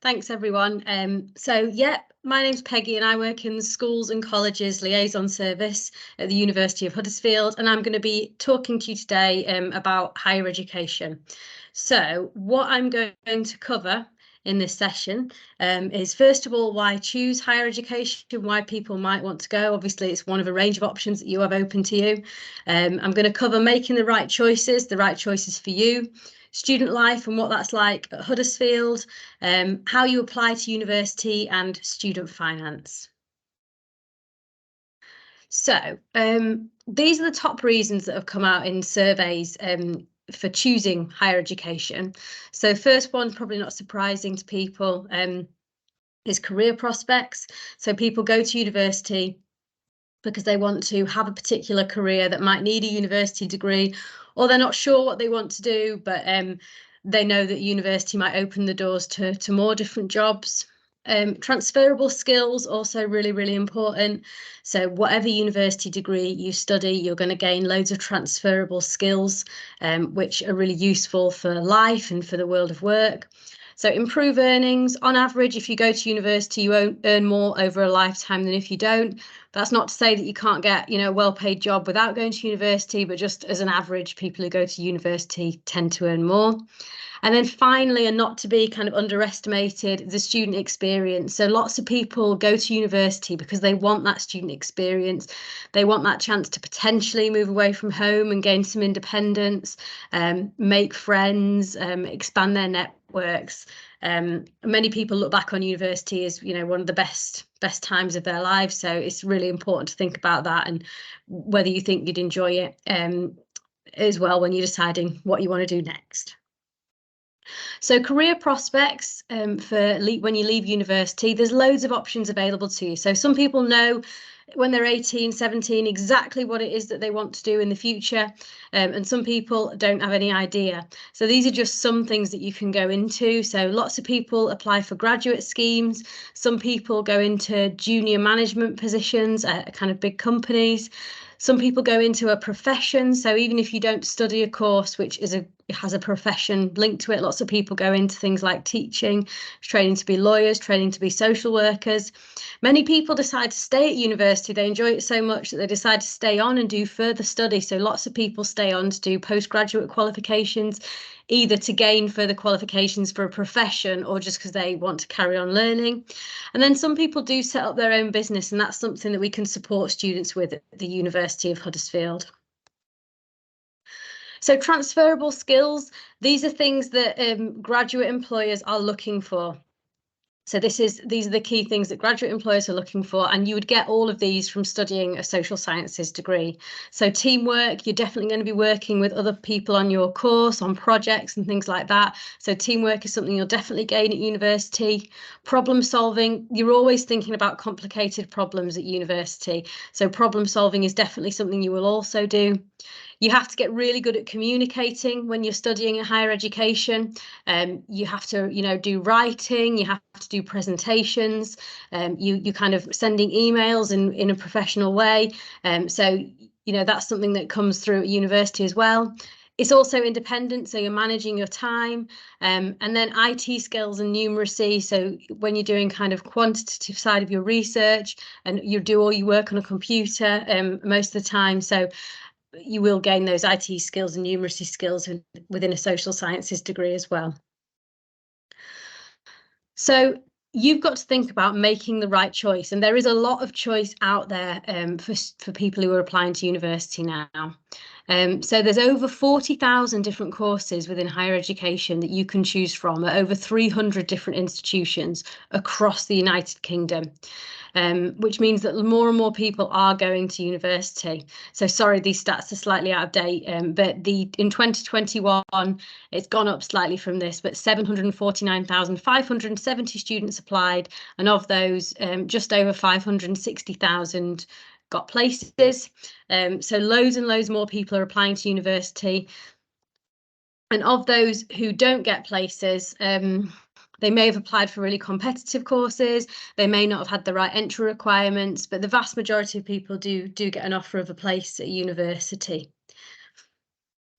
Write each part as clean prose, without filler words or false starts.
Thanks, everyone. My name's Peggy and I work in the Schools and Colleges Liaison Service at the University of Huddersfield, and I'm going to be talking to you today about higher education. So what I'm going to cover in this session is, first of all, why choose higher education, why people might want to go. Obviously, it's one of a range of options that you have open to you. I'm going to cover making the right choices for you, student life and what that's like at Huddersfield, how you apply to university, and student finance. So these are the top reasons that have come out in surveys for choosing higher education. So first one, probably not surprising to people, is career prospects. So people go to university because they want to have a particular career that might need a university degree, or they're not sure what they want to do, but they know that university might open the doors to more different jobs. Transferable skills, also really, really important. So whatever university degree you study, you're going to gain loads of transferable skills, which are really useful for life and for the world of work. So improve earnings. On average, if you go to university, you won't earn more over a lifetime than if you don't. That's not to say that you can't get, a well-paid job without going to university, but just as an average, people who go to university tend to earn more. And then finally, and not to be kind of underestimated, the student experience. So lots of people go to university because they want that student experience. They want that chance to potentially move away from home and gain some independence, make friends, expand their networks. Many people look back on university as, one of the best times of their lives. So it's really important to think about that and whether you think you'd enjoy it as well when you're deciding what you want to do next. So career prospects for when you leave university, there's loads of options available to you. So some people know when they're 18, 17, exactly what it is that they want to do in the future. And some people don't have any idea. So these are just some things that you can go into. So lots of people apply for graduate schemes. Some people go into junior management positions at kind of big companies. Some people go into a profession. So even if you don't study a course which has a profession linked to it, lots of people go into things like teaching, training to be lawyers, training to be social workers. Many people decide to stay at university. They enjoy it so much that they decide to stay on and do further study. So lots of people stay on to do postgraduate qualifications, either to gain further qualifications for a profession or just because they want to carry on learning. And then some people do set up their own business, and that's something that we can support students with at the University of Huddersfield. So transferable skills, these are things that graduate employers are looking for. So these are the key things that graduate employers are looking for, and you would get all of these from studying a social sciences degree. So teamwork, you're definitely going to be working with other people on your course, on projects and things like that. So teamwork is something you'll definitely gain at university. Problem solving, you're always thinking about complicated problems at university. So problem solving is definitely something you will also do. You have to get really good at communicating when you're studying at higher education. You have to, do writing, you have to do presentations, you kind of sending emails in a professional way. So that's something that comes through at university as well. It's also independent, so you're managing your time, and then IT skills and numeracy. So when you're doing kind of quantitative side of your research, and you do all your work on a computer most of the time, so you will gain those IT skills and numeracy skills within a social sciences degree as well. So you've got to think about making the right choice, and there is a lot of choice out there for people who are applying to university now. So there's over 40,000 different courses within higher education that you can choose from at over 300 different institutions across the United Kingdom. Which means that more and more people are going to university. So sorry, these stats are slightly out of date, but in 2021, it's gone up slightly from this, but 749,570 students applied, and of those, just over 560,000 got places. So loads and loads more people are applying to university. And of those who don't get places, they may have applied for really competitive courses, they may not have had the right entry requirements, but the vast majority of people do get an offer of a place at university.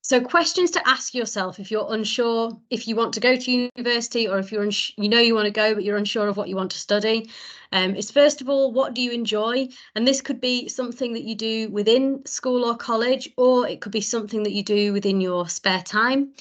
So questions to ask yourself if you're unsure if you want to go to university, or if you're you know you want to go but you're unsure of what you want to study, is first of all, what do you enjoy? And this could be something that you do within school or college, or it could be something that you do within your spare time.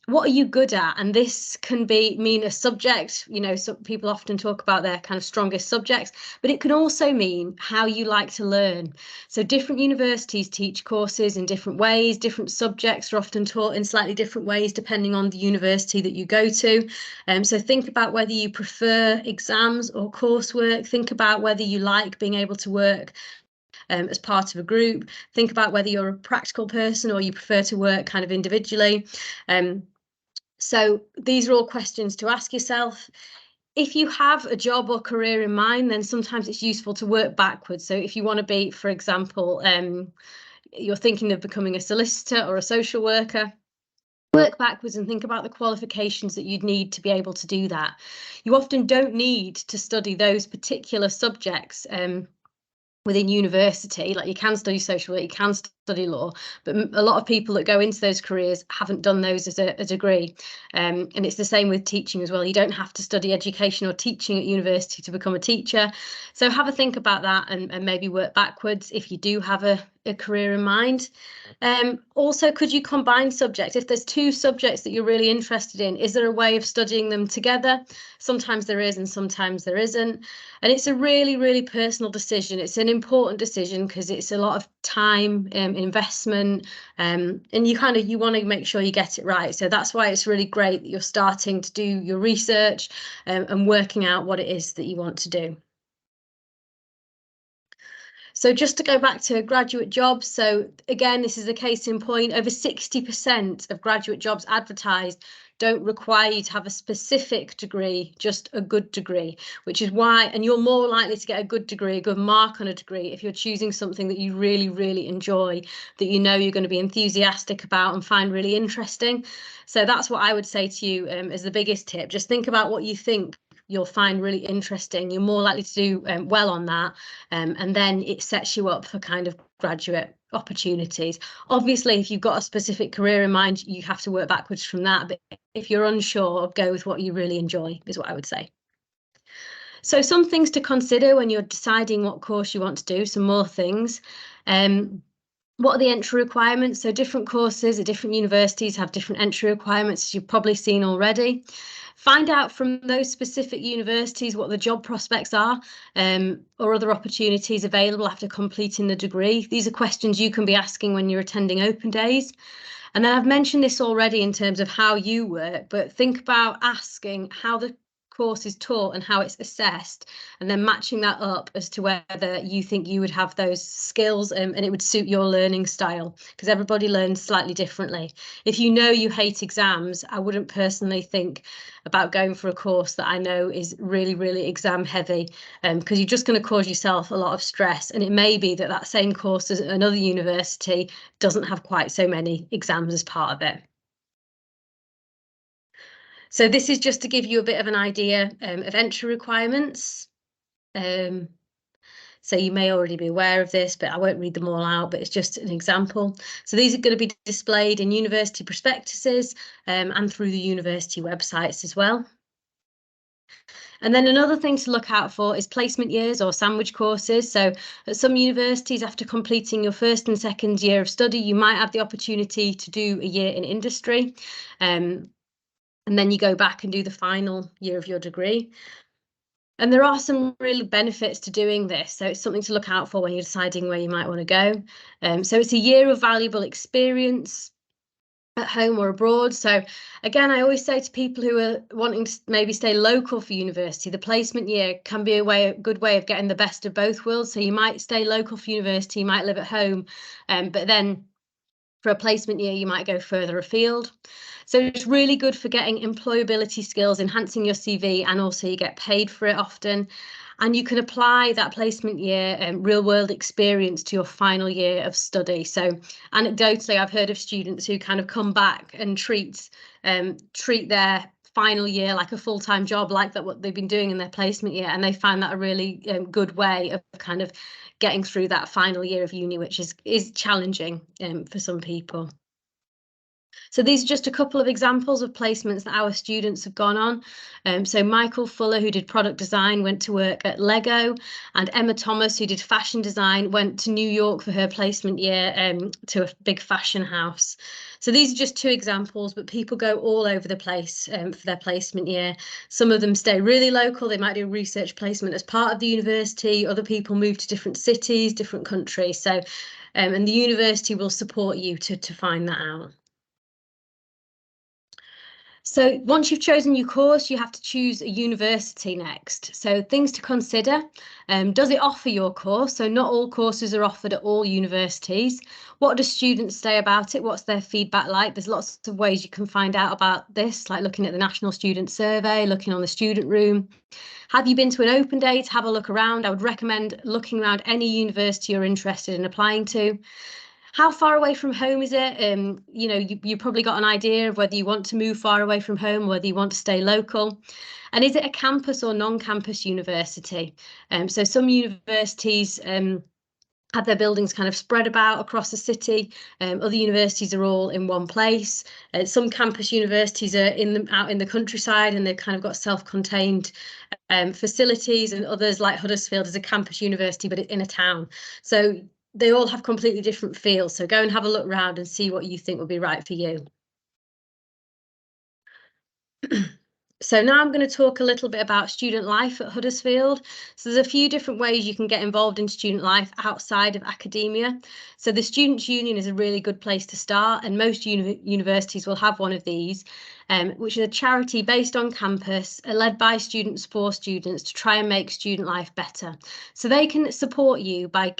What are you good at? And this can mean a subject. You know, some people often talk about their kind of strongest subjects, but it can also mean how you like to learn. So different universities teach courses in different ways. Different subjects are often taught in slightly different ways depending on the university that you go to. So think about whether you prefer exams or coursework. Think about whether you like being able to work as part of a group. Think about whether you're a practical person or you prefer to work kind of individually. So these are all questions to ask yourself. If you have a job or career in mind, then sometimes it's useful to work backwards. So if you want to be, for example, you're thinking of becoming a solicitor or a social worker, work backwards and think about the qualifications that you'd need to be able to do that. You often don't need to study those particular subjects within university. Like, you can study social work, you can study law, but a lot of people that go into those careers haven't done those as a degree. And it's the same with teaching as well. You don't have to study education or teaching at university to become a teacher. So have a think about that, and maybe work backwards if you do have a career in mind. Also, could you combine subjects? If there's two subjects that you're really interested in, is there a way of studying them together? Sometimes there is and sometimes there isn't. And it's a really, really personal decision. It's an important decision because it's a lot of time, investment, and you want to make sure you get it right. So that's why it's really great that you're starting to do your research and working out what it is that you want to do. So just to go back to graduate jobs, so again, this is a case in point. Over 60% of graduate jobs advertised don't require you to have a specific degree, just a good degree, which is why, and you're more likely to get a good degree, a good mark on a degree, if you're choosing something that you really, really enjoy, that you know you're going to be enthusiastic about and find really interesting. So that's what I would say to you as the biggest tip. Just think about what you think you'll find really interesting. You're more likely to do well on that, and then it sets you up for kind of graduate opportunities. Obviously, if you've got a specific career in mind, you have to work backwards from that, but if you're unsure, go with what you really enjoy, is what I would say. So some things to consider when you're deciding what course you want to do, some more things. What are the entry requirements? So different courses at different universities have different entry requirements, as you've probably seen already. Find out from those specific universities what the job prospects are, or other opportunities available after completing the degree. These are questions you can be asking when you're attending open days. And then I've mentioned this already in terms of how you work, but think about asking how the course is taught and how it's assessed, and then matching that up as to whether you think you would have those skills and it would suit your learning style, because everybody learns slightly differently. If you know you hate exams, I wouldn't personally think about going for a course that I know is really, really exam heavy, because you're just going to cause yourself a lot of stress, and it may be that that same course at another university doesn't have quite so many exams as part of it. So this is just to give you a bit of an idea of entry requirements. So you may already be aware of this, but I won't read them all out, but it's just an example. So these are going to be displayed in university prospectuses and through the university websites as well. And then another thing to look out for is placement years or sandwich courses. So at some universities, after completing your first and second year of study, you might have the opportunity to do a year in industry. And then you go back and do the final year of your degree. And there are some real benefits to doing this. So it's something to look out for when you're deciding where you might want to go. So it's a year of valuable experience at home or abroad. So again, I always say to people who are wanting to maybe stay local for university, the placement year can be a good way of getting the best of both worlds. So you might stay local for university, you might live at home, but then for a placement year, you might go further afield. So it's really good for getting employability skills, enhancing your CV, and also you get paid for it often. And you can apply that placement year real world experience to your final year of study. So anecdotally, I've heard of students who kind of come back and treat their final year like a full-time job, like that what they've been doing in their placement year, and they find that a really good way of kind of getting through that final year of uni, which is challenging for some people. So these are just a couple of examples of placements that our students have gone on. So Michael Fuller, who did product design, went to work at Lego, and Emma Thomas, who did fashion design, went to New York for her placement year to a big fashion house. So these are just two examples, but people go all over the place for their placement year. Some of them stay really local. They might do a research placement as part of the university. Other people move to different cities, different countries. So, and the university will support you to find that out. So once you've chosen your course, you have to choose a university next. So things to consider, does it offer your course? So not all courses are offered at all universities. What do students say about it? What's their feedback like? There's lots of ways you can find out about this, like looking at the National Student Survey, looking on the student room. Have you been to an open day to have a look around? I would recommend looking around any university you're interested in applying to. How far away from home is it? You know, you probably got an idea of whether you want to move far away from home, whether you want to stay local. And is it a campus or non-campus university? So some universities have their buildings kind of spread about across the city. Other universities are all in one place. Some campus universities are out in the countryside, and they've kind of got self-contained facilities, and others like Huddersfield is a campus university, but in a town. So they all have completely different feels. So go and have a look around and see what you think will be right for you. So now I'm going to talk a little bit about student life at Huddersfield. So there's a few different ways you can get involved in student life outside of academia. So the Students' Union is a really good place to start, and most universities will have one of these, which is a charity based on campus, led by students for students to try and make student life better. So they can support you by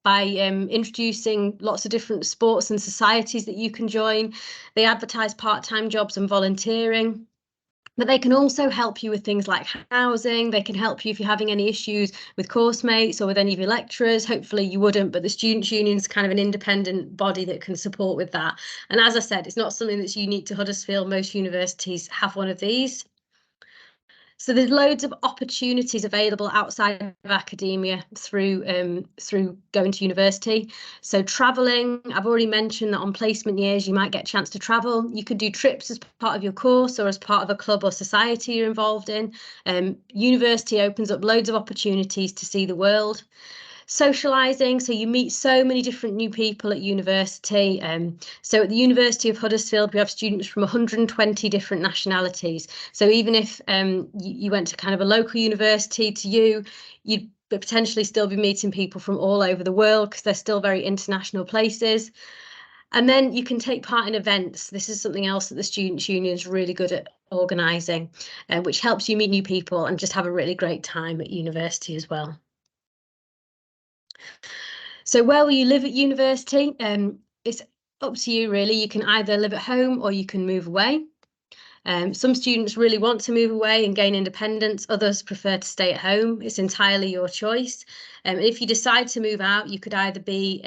introducing lots of different sports and societies that you can join. They advertise part-time jobs and volunteering. But they can also help you with things like housing. They can help you if you're having any issues with course mates or with any of your lecturers. Hopefully you wouldn't, but the Students' Union is kind of an independent body that can support with that. And as I said, it's not something that's unique to Huddersfield. Most universities have one of these. So there's loads of opportunities available outside of academia through going to university. So travelling, I've already mentioned that on placement years, you might get a chance to travel. You could do trips as part of your course or as part of a club or society you're involved in. University opens up loads of opportunities to see the world. Socialising, so you meet so many different new people at university. So at the University of Huddersfield, we have students from 120 different nationalities. So even if you went to kind of a local university to you'd potentially still be meeting people from all over the world, because they're still very international places. And then you can take part in events. This is something else that the Students' Union is really good at organising, which helps you meet new people and just have a really great time at university as well. So where will you live at university? It's up to you, really. You can either live at home or you can move away. Some students really want to move away and gain independence. Others prefer to stay at home. It's entirely your choice. If you decide to move out, you could either be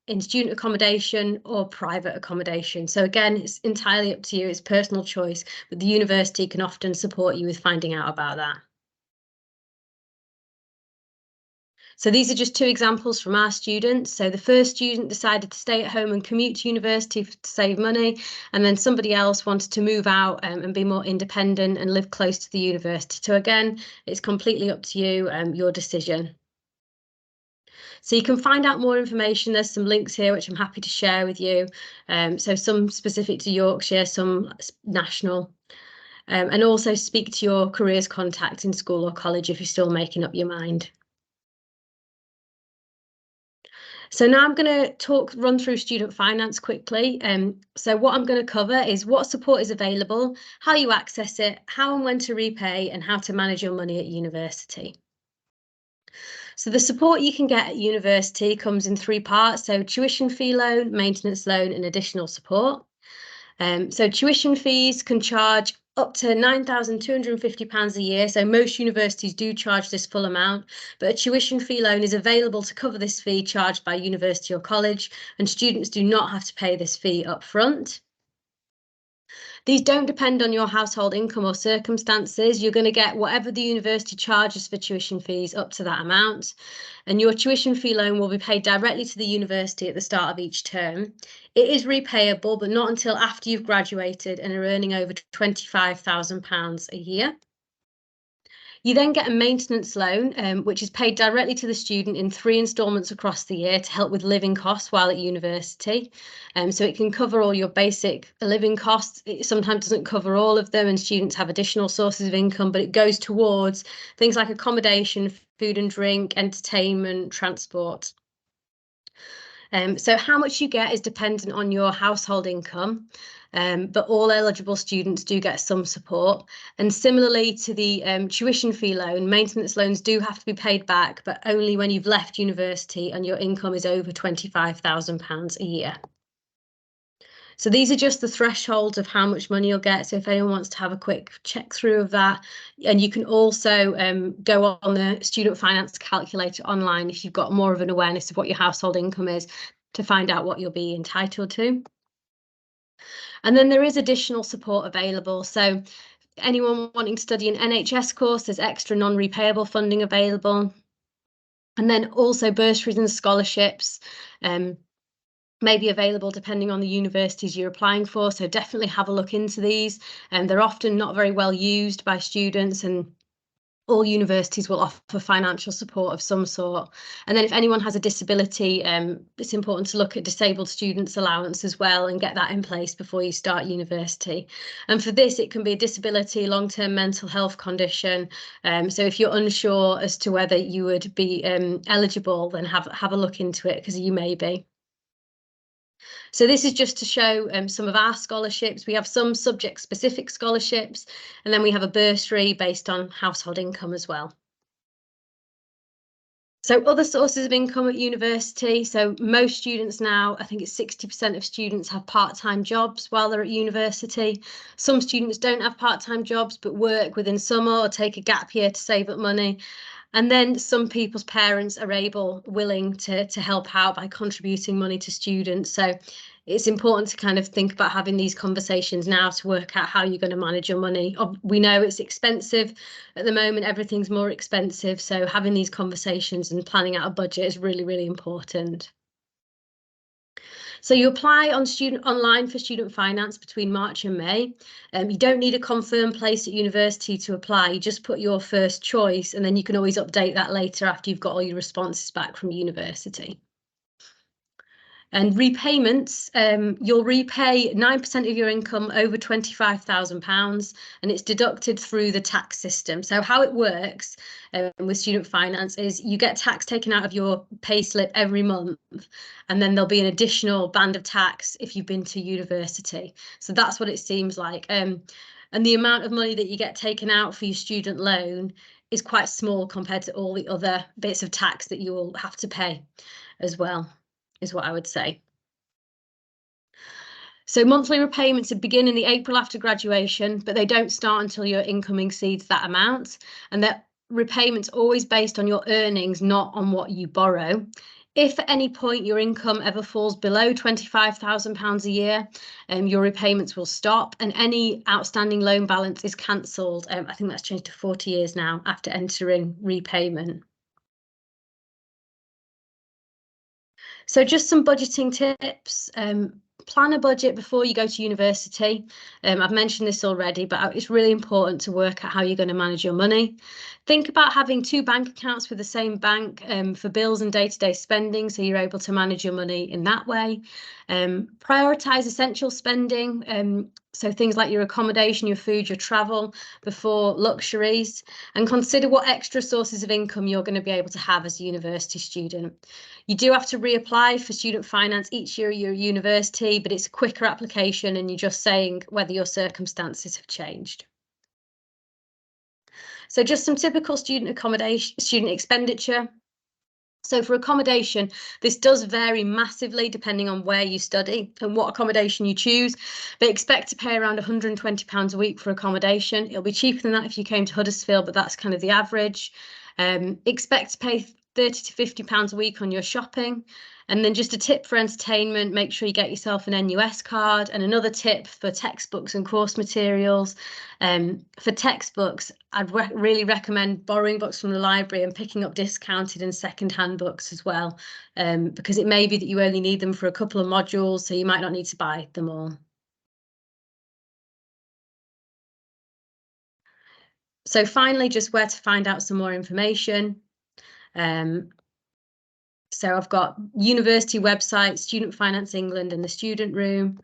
in student accommodation or private accommodation. So again, it's entirely up to you. It's personal choice, but the university can often support you with finding out about that. So these are just two examples from our students. So the first student decided to stay at home and commute to university to save money, and then somebody else wanted to move out and be more independent and live close to the university. So again, it's completely up to you, your decision. So you can find out more information. There's some links here which I'm happy to share with you. So some specific to Yorkshire, some national. And also speak to your careers contact in school or college if you're still making up your mind. So now I'm going to run through student finance quickly. So what I'm going to cover is what support is available, how you access it, how and when to repay, and how to manage your money at university. So the support you can get at university comes in three parts. So tuition fee loan, maintenance loan, and additional support. So tuition fees can charge up to £9,250 a year. So most universities do charge this full amount, but a tuition fee loan is available to cover this fee charged by university or college, and students do not have to pay this fee up front. These don't depend on your household income or circumstances. You're going to get whatever the university charges for tuition fees up to that amount. And your tuition fee loan will be paid directly to the university at the start of each term. It is repayable, but not until after you've graduated and are earning over £25,000 a year. You then get a maintenance loan, which is paid directly to the student in 3 instalments across the year to help with living costs while at university. So it can cover all your basic living costs. It sometimes doesn't cover all of them, and students have additional sources of income, but it goes towards things like accommodation, food and drink, entertainment, transport. So how much you get is dependent on your household income, but all eligible students do get some support. And similarly to the tuition fee loan, maintenance loans do have to be paid back, but only when you've left university and your income is over £25,000 a year. So these are just the thresholds of how much money you'll get. So if anyone wants to have a quick check through of that, and you can also go on the student finance calculator online if you've got more of an awareness of what your household income is to find out what you'll be entitled to. And then there is additional support available. So anyone wanting to study an NHS course, there's extra non-repayable funding available. And then also bursaries and scholarships may be available depending on the universities you're applying for. So definitely have a look into these. And they're often not very well used by students, and all universities will offer financial support of some sort. And then if anyone has a disability, it's important to look at disabled students allowance as well and get that in place before you start university. And for this, it can be a disability, long-term mental health condition. So if you're unsure as to whether you would be eligible, then have a look into it, because you may be. So this is just to show some of our scholarships. We have some subject-specific scholarships, and then we have a bursary based on household income as well. So other sources of income at university. So most students now, I think it's 60% of students have part-time jobs while they're at university. Some students don't have part-time jobs, but work within summer or take a gap year to save up money. And then some people's parents are willing to help out by contributing money to students. So it's important to kind of think about having these conversations now to work out how you're going to manage your money. We know it's expensive at the moment, everything's more expensive. So having these conversations and planning out a budget is really, really important. So you apply online for student finance between March and May. You don't need a confirmed place at university to apply. You just put your first choice, and then you can always update that later after you've got all your responses back from university. And repayments, you'll repay 9% of your income over £25,000, and it's deducted through the tax system. So how it works with student finance is you get tax taken out of your payslip every month, and then there'll be an additional band of tax if you've been to university. So that's what it seems like. And the amount of money that you get taken out for your student loan is quite small compared to all the other bits of tax that you will have to pay as well, is what I would say. So monthly repayments begin in the April after graduation, but they don't start until your income exceeds that amount. And that repayments always based on your earnings, not on what you borrow. If at any point your income ever falls below £25,000 a year, your repayments will stop, and any outstanding loan balance is cancelled. I think that's changed to 40 years now after entering repayment. So just some budgeting tips. Plan a budget before you go to university. I've mentioned this already, but it's really important to work out how you're going to manage your money. Think about having 2 bank accounts with the same bank for bills and day-to-day spending, so you're able to manage your money in that way. Prioritise essential spending, so things like your accommodation, your food, your travel, before luxuries, and consider what extra sources of income you're going to be able to have as a university student. You do have to reapply for student finance each year at your university, but it's a quicker application, and you're just saying whether your circumstances have changed. So just some typical student expenditure. So for accommodation, this does vary massively depending on where you study and what accommodation you choose, but expect to pay around £120 a week for accommodation. It'll be cheaper than that if you came to Huddersfield, but that's kind of the average. Expect to pay £30 to £50 a week on your shopping. And then just a tip for entertainment, make sure you get yourself an NUS card. And another tip for textbooks and course materials. For textbooks, I'd really recommend borrowing books from the library and picking up discounted and second-hand books as well, because it may be that you only need them for a couple of modules, so you might not need to buy them all. So finally, just where to find out some more information. So I've got university websites, Student Finance England and the Student Room.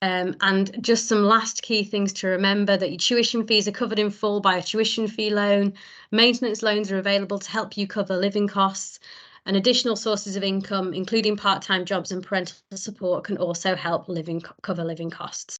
And just some last key things to remember: that your tuition fees are covered in full by a tuition fee loan. Maintenance loans are available to help you cover living costs, and additional sources of income, including part-time jobs and parental support, can also help cover living costs.